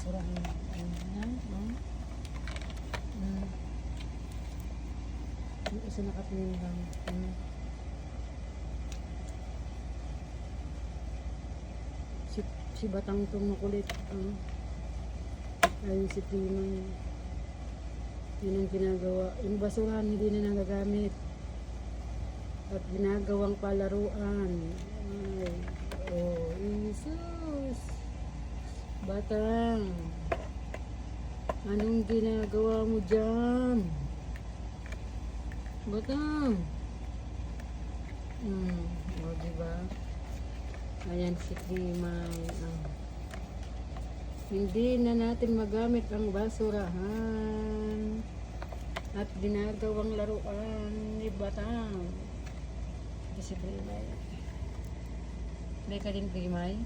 basurahan. Ayan, oh. Yung isa nakatingin lang. Si Batang itong makulit. Ayun si Timang. Yun ang ginagawa. Yung basurahan hindi na nagagamit. At ginagawang palaruan. Ay, oh, Jesus. Batang. Anong ginagawa mo dyan? Batang. O, diba? Ayan si Timang. Hindi na natin magamit ang basurahan at ginagawang laruan ni Batang. Ito si Primay. Hindi ka din Primay?